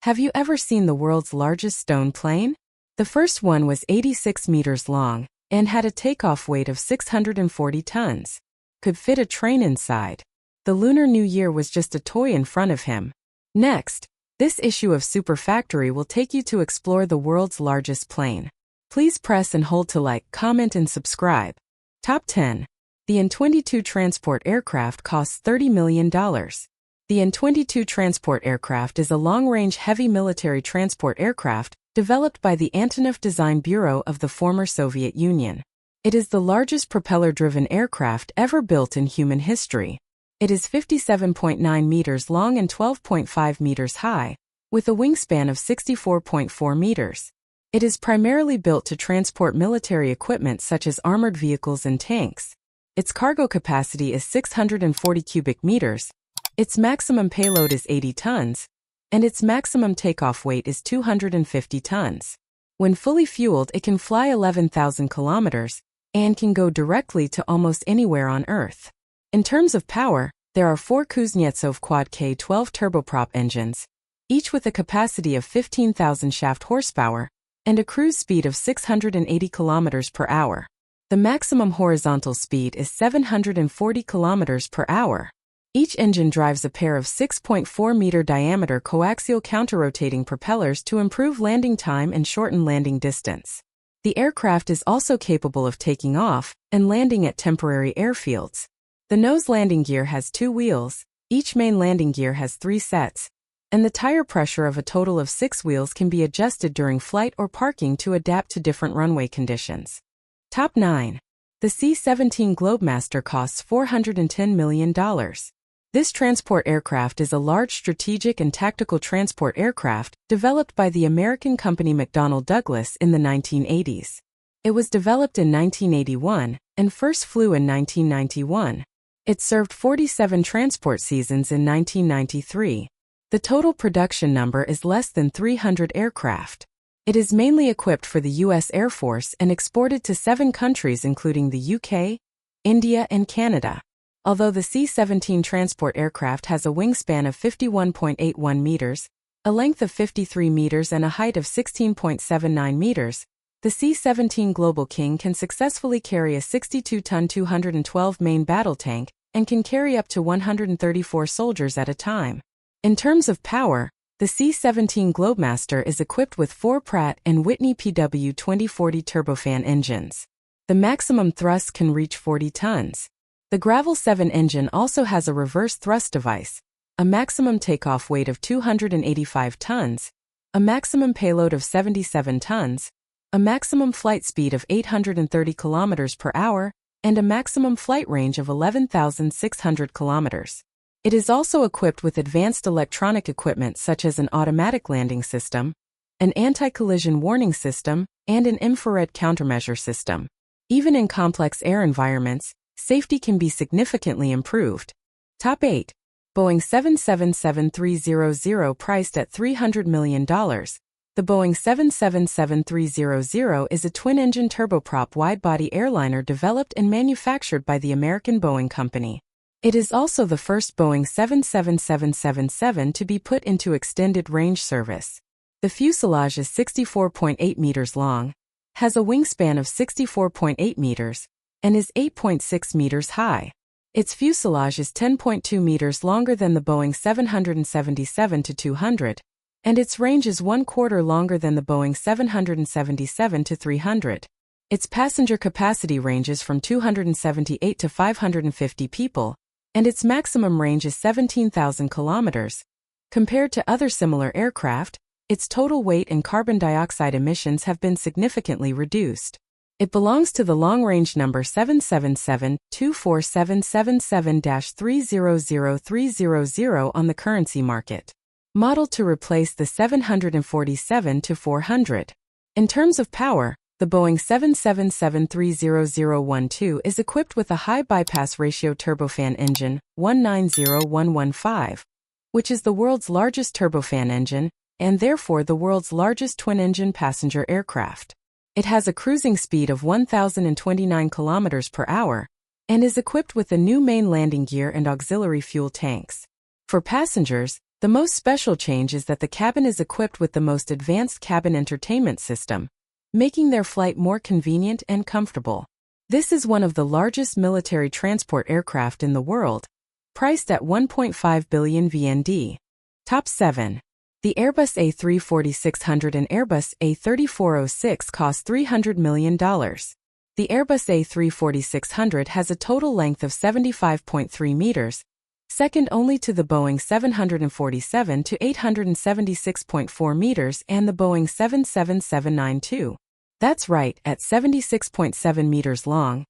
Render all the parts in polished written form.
Have you ever seen the world's largest stone plane? The first one was 86 meters long and had a takeoff weight of 640 tons. Could fit a train inside. The Lunar New Year was just a toy in front of him. Next, this issue of Super Factory will take you to explore the world's largest plane. Please press and hold to like, comment, and subscribe. Top 10. The N-22 transport aircraft costs $30 million. The N-22 transport aircraft is a long-range heavy military transport aircraft developed by the Antonov Design Bureau of the former Soviet Union. It is the largest propeller-driven aircraft ever built in human history. It is 57.9 meters long and 12.5 meters high, with a wingspan of 64.4 meters. It is primarily built to transport military equipment such as armored vehicles and tanks. Its cargo capacity is 640 cubic meters. Its maximum payload is 80 tons, and its maximum takeoff weight is 250 tons. When fully fueled, it can fly 11,000 kilometers and can go directly to almost anywhere on Earth. In terms of power, there are 4 Kuznetsov Quad K12 turboprop engines, each with a capacity of 15,000 shaft horsepower and a cruise speed of 680 kilometers per hour. The maximum horizontal speed is 740 kilometers per hour. Each engine drives a pair of 6.4-meter diameter coaxial counter-rotating propellers to improve landing time and shorten landing distance. The aircraft is also capable of taking off and landing at temporary airfields. The nose landing gear has 2 wheels, each main landing gear has 3 sets, and the tire pressure of a total of 6 wheels can be adjusted during flight or parking to adapt to different runway conditions. Top 9. The C-17 Globemaster costs $410 million. This transport aircraft is a large strategic and tactical transport aircraft developed by the American company McDonnell Douglas in the 1980s. It was developed in 1981 and first flew in 1991. It served 47 transport seasons in 1993. The total production number is less than 300 aircraft. It is mainly equipped for the U.S. Air Force and exported to 7 countries including the UK, India, and Canada. Although the C-17 transport aircraft has a wingspan of 51.81 meters, a length of 53 meters and a height of 16.79 meters, the C-17 Global King can successfully carry a 62-ton 212 main battle tank and can carry up to 134 soldiers at a time. In terms of power, the C-17 Globemaster is equipped with 4 Pratt & Whitney PW2040 turbofan engines. The maximum thrust can reach 40 tons. The Gravel 7 engine also has a reverse thrust device, a maximum takeoff weight of 285 tons, a maximum payload of 77 tons, a maximum flight speed of 830 kilometers per hour, and a maximum flight range of 11,600 kilometers. It is also equipped with advanced electronic equipment such as an automatic landing system, an anti-collision warning system, and an infrared countermeasure system. Even in complex air environments, safety can be significantly improved. Top 8. Boeing 777-300 priced at $300 million. The Boeing 777-300 is a twin-engine turboprop wide-body airliner developed and manufactured by the American Boeing Company. It is also the first Boeing 777-777 to be put into extended-range service. The fuselage is 64.8 meters long, has a wingspan of 64.8 meters, and is 8.6 meters high. Its fuselage is 10.2 meters longer than the Boeing 777-200, and its range is 1/4 longer than the Boeing 777-300. Its passenger capacity ranges from 278 to 550 people, and its maximum range is 17,000 kilometers. Compared to other similar aircraft, its total weight and carbon dioxide emissions have been significantly reduced. It belongs to the long-range number 777-24777-300300 on the currency market, modeled to replace the 747-400. In terms of power, the Boeing 777-30012 is equipped with a high bypass ratio turbofan engine, 190115, which is the world's largest turbofan engine, and therefore the world's largest twin-engine passenger aircraft. It has a cruising speed of 1,029 kilometers per hour and is equipped with a new main landing gear and auxiliary fuel tanks. For passengers, The most special change is that the cabin is equipped with the most advanced cabin entertainment system, making their flight more convenient and comfortable. This is one of the largest military transport aircraft in the world, priced at 1.5 billion VND. Top 7. The Airbus A340-600 and Airbus A3406 cost $300 million. The Airbus A340-600 has a total length of 75.3 meters, second only to the Boeing 747 to 876.4 meters and the Boeing 777-9 That's right, at 76.7 meters long.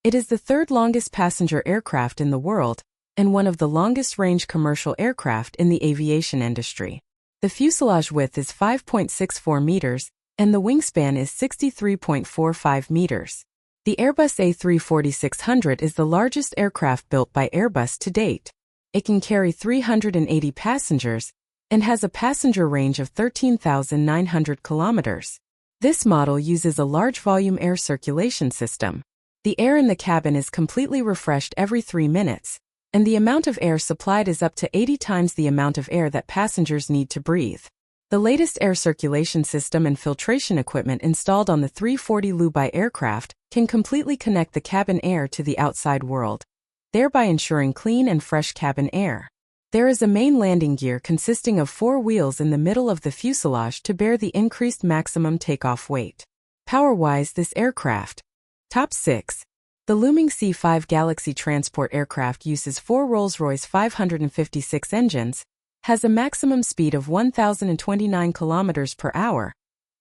It is the third longest passenger aircraft in the world and one of the longest-range commercial aircraft in the aviation industry. The fuselage width is 5.64 meters, and the wingspan is 63.45 meters. The Airbus A340-600 is the largest aircraft built by Airbus to date. It can carry 380 passengers and has a passenger range of 13,900 kilometers. This model uses a large-volume air circulation system. The air in the cabin is completely refreshed every 3 minutes, and the amount of air supplied is up to 80 times the amount of air that passengers need to breathe. The latest air circulation system and filtration equipment installed on the 340 Dubai aircraft can completely connect the cabin air to the outside world, thereby ensuring clean and fresh cabin air. There is a main landing gear consisting of 4 wheels in the middle of the fuselage to bear the increased maximum takeoff weight. Power-wise, this aircraft. Top 6. The looming C5 Galaxy transport aircraft uses 4 Rolls-Royce 556 engines, has a maximum speed of 1,029 km per hour,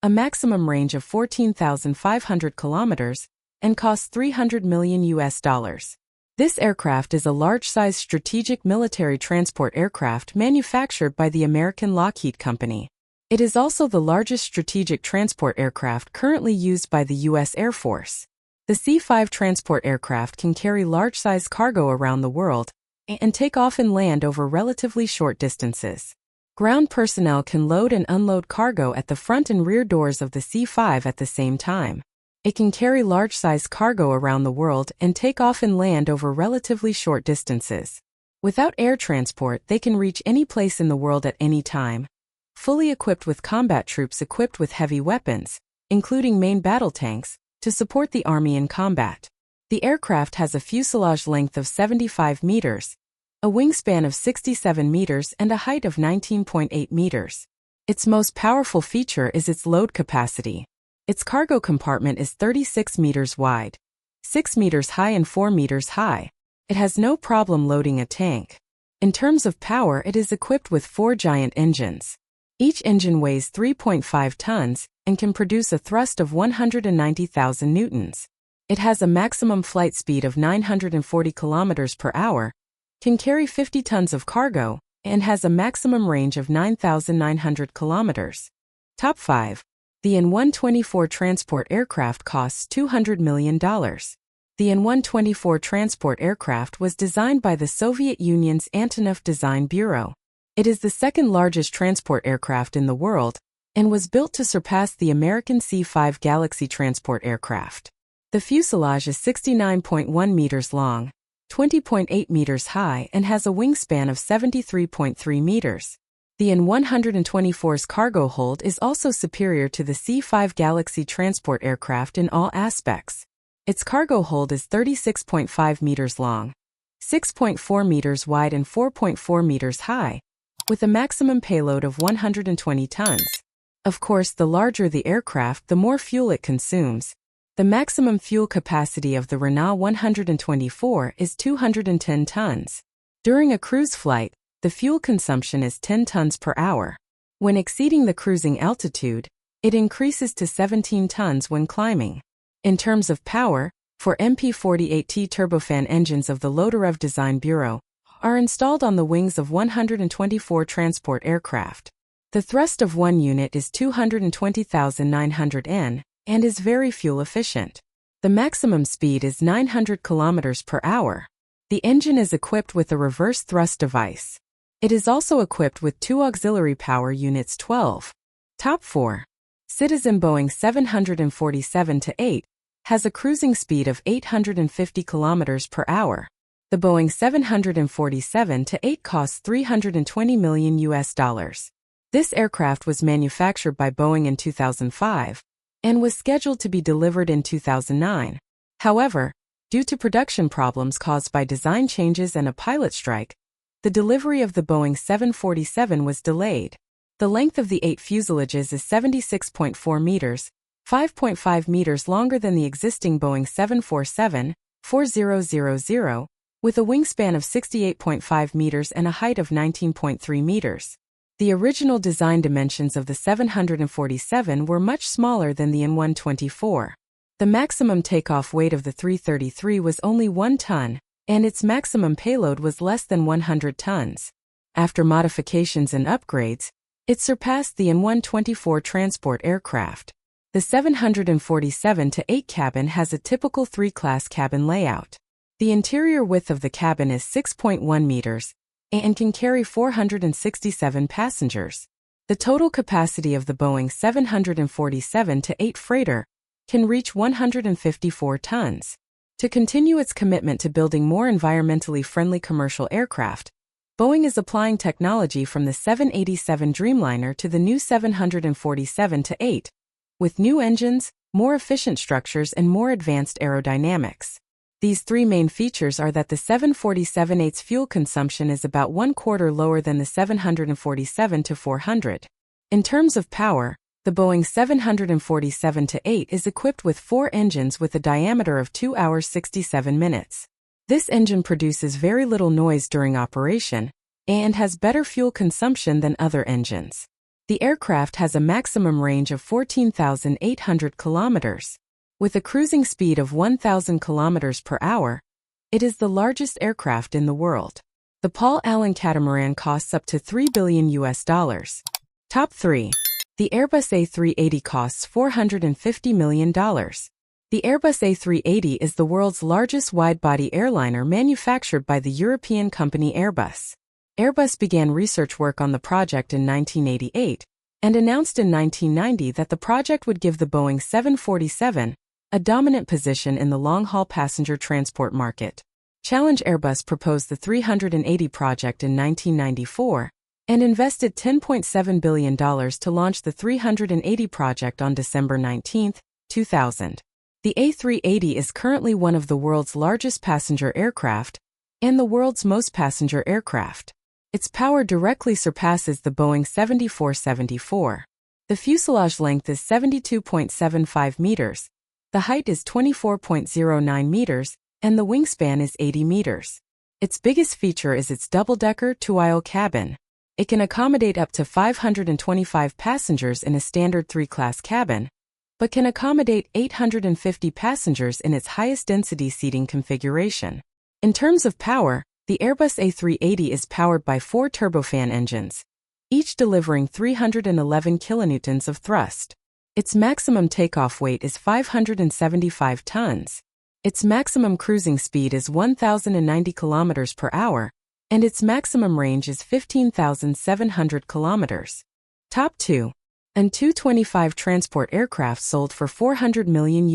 a maximum range of 14,500 kilometers, and costs $300 million. This aircraft is a large-size strategic military transport aircraft manufactured by the American Lockheed Company. It is also the largest strategic transport aircraft currently used by the U.S. Air Force. The C5 transport aircraft can carry large-size cargo around the world and take off and land over relatively short distances. Ground personnel can load and unload cargo at the front and rear doors of the C5 at the same time. It can carry large-size cargo around the world and take off and land over relatively short distances. Without air transport, they can reach any place in the world at any time. Fully equipped with combat troops equipped with heavy weapons, including main battle tanks, to support the Army in combat. The aircraft has a fuselage length of 75 meters, a wingspan of 67 meters and a height of 19.8 meters. Its most powerful feature is its load capacity. Its cargo compartment is 36 meters wide, 6 meters high and 4 meters high. It has no problem loading a tank. In terms of power, it is equipped with 4 giant engines. Each engine weighs 3.5 tons and can produce a thrust of 190,000 newtons. It has a maximum flight speed of 940 kilometers per hour, can carry 50 tons of cargo, and has a maximum range of 9,900 kilometers. Top 5. The N-124 transport aircraft costs $200 million. The N-124 transport aircraft was designed by the Soviet Union's Antonov Design Bureau. It is the second largest transport aircraft in the world and was built to surpass the American C-5 Galaxy transport aircraft. The fuselage is 69.1 meters long, 20.8 meters high, and has a wingspan of 73.3 meters. The N-124's cargo hold is also superior to the C-5 Galaxy transport aircraft in all aspects. Its cargo hold is 36.5 meters long, 6.4 meters wide and 4.4 meters high, with a maximum payload of 120 tons. Of course, the larger the aircraft, the more fuel it consumes. The maximum fuel capacity of the Renault 124 is 210 tons. During a cruise flight, the fuel consumption is 10 tons per hour. When exceeding the cruising altitude, it increases to 17 tons when climbing. In terms of power, for MP48T turbofan engines of the Lotarev Design Bureau are installed on the wings of 124 transport aircraft. The thrust of one unit is 220,900 N and is very fuel efficient. The maximum speed is 900 km per hour. The engine is equipped with a reverse thrust device. It is also equipped with 2 auxiliary power units 12. Top 4. Citizen Boeing 747-8 has a cruising speed of 850 km per hour. The Boeing 747-8 costs $320 million. This aircraft was manufactured by Boeing in 2005 and was scheduled to be delivered in 2009. However, due to production problems caused by design changes and a pilot strike, the delivery of the Boeing 747 was delayed. The length of the 8 fuselages is 76.4 meters, 5.5 meters longer than the existing Boeing 747-4000, with a wingspan of 68.5 meters and a height of 19.3 meters. The original design dimensions of the 747 were much smaller than the N-124. The maximum takeoff weight of the 333 was only 1 ton, and its maximum payload was less than 100 tons. After modifications and upgrades, it surpassed the N-124 transport aircraft. The 747-8 cabin has a typical 3-class cabin layout. The interior width of the cabin is 6.1 meters and can carry 467 passengers. The total capacity of the Boeing 747-8 freighter can reach 154 tons. To continue its commitment to building more environmentally friendly commercial aircraft, Boeing is applying technology from the 787 Dreamliner to the new 747-8, with new engines, more efficient structures, and more advanced aerodynamics. These 3 main features are that the 747-8's fuel consumption is about 1/4 lower than the 747-400. In terms of power, the Boeing 747-8 is equipped with 4 engines with a diameter of 2 hours 67 minutes. This engine produces very little noise during operation and has better fuel consumption than other engines. The aircraft has a maximum range of 14,800 kilometers. With a cruising speed of 1,000 kilometers per hour, it is the largest aircraft in the world. The Paul Allen catamaran costs up to $3 billion. Top 3. The Airbus A380 costs $450 million. The Airbus A380 is the world's largest wide-body airliner manufactured by the European company Airbus. Airbus began research work on the project in 1988 and announced in 1990 that the project would give the Boeing 747 a dominant position in the long-haul passenger transport market. Challenge Airbus proposed the 380 project in 1994 and invested $10.7 billion to launch the 380 project on December 19, 2000. The A380 is currently one of the world's largest passenger aircraft and the world's most passenger aircraft. Its power directly surpasses the Boeing 7474. The fuselage length is 72.75 meters, the height is 24.09 meters, and the wingspan is 80 meters. Its biggest feature is its double-decker two-aisle cabin. It can accommodate up to 525 passengers in a standard 3-class cabin, but can accommodate 850 passengers in its highest density seating configuration. In terms of power, the Airbus A380 is powered by 4 turbofan engines, each delivering 311 kilonewtons of thrust. Its maximum takeoff weight is 575 tons. Its maximum cruising speed is 1,090 kilometers per hour, and its maximum range is 15,700 kilometers. Top 2. An Tu-25 transport aircraft sold for $400 million.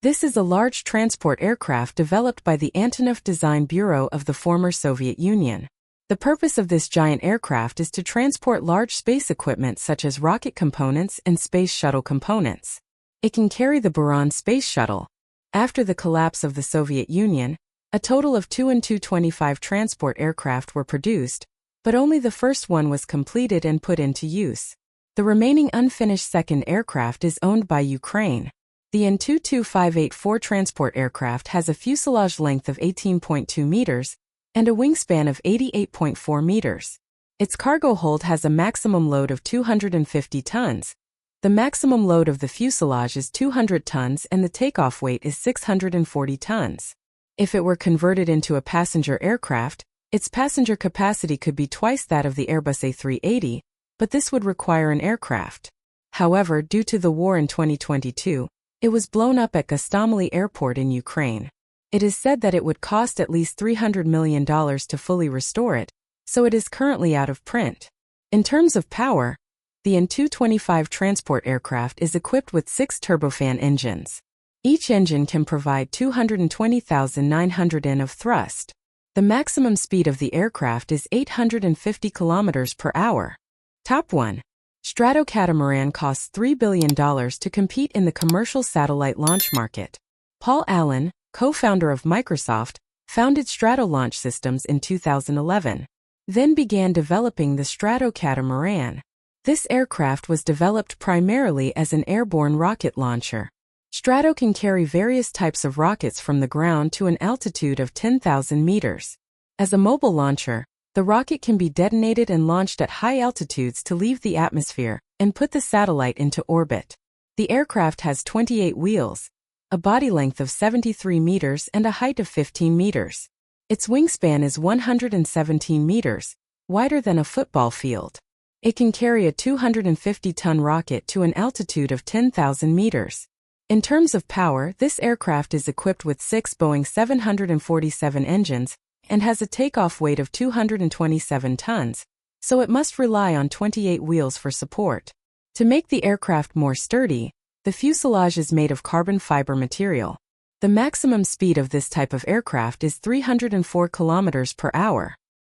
This is a large transport aircraft developed by the Antonov Design Bureau of the former Soviet Union. The purpose of this giant aircraft is to transport large space equipment such as rocket components and space shuttle components. It can carry the Buran space shuttle. After the collapse of the Soviet Union, a total of 2 Tu-25 transport aircraft were produced, but only the first one was completed and put into use. The remaining unfinished second aircraft is owned by Ukraine. The An-Tu-2584 transport aircraft has a fuselage length of 18.2 meters and a wingspan of 88.4 meters. Its cargo hold has a maximum load of 250 tons. The maximum load of the fuselage is 200 tons and the takeoff weight is 640 tons. If it were converted into a passenger aircraft, its passenger capacity could be twice that of the Airbus A380, but this would require an aircraft. However, due to the war in 2022, it was blown up at Gostomel Airport in Ukraine. It is said that it would cost at least $300 million to fully restore it, so it is currently out of print. In terms of power, the An-Tu-25 transport aircraft is equipped with 6 turbofan engines. Each engine can provide 220,900 N of thrust. The maximum speed of the aircraft is 850 kilometers per hour. Top 1. Stratocatamaran costs $3 billion to compete in the commercial satellite launch market. Paul Allen, co-founder of Microsoft, founded Strato Launch Systems in 2011, then began developing the Stratocatamaran. This aircraft was developed primarily as an airborne rocket launcher. Strato can carry various types of rockets from the ground to an altitude of 10,000 meters. As a mobile launcher, the rocket can be detonated and launched at high altitudes to leave the atmosphere and put the satellite into orbit. The aircraft has 28 wheels, a body length of 73 meters and a height of 15 meters. Its wingspan is 117 meters, wider than a football field. It can carry a 250-ton rocket to an altitude of 10,000 meters. In terms of power, this aircraft is equipped with 6 Boeing 747 engines and has a takeoff weight of 227 tons, so it must rely on 28 wheels for support. To make the aircraft more sturdy, the fuselage is made of carbon fiber material. The maximum speed of this type of aircraft is 304 kilometers per hour.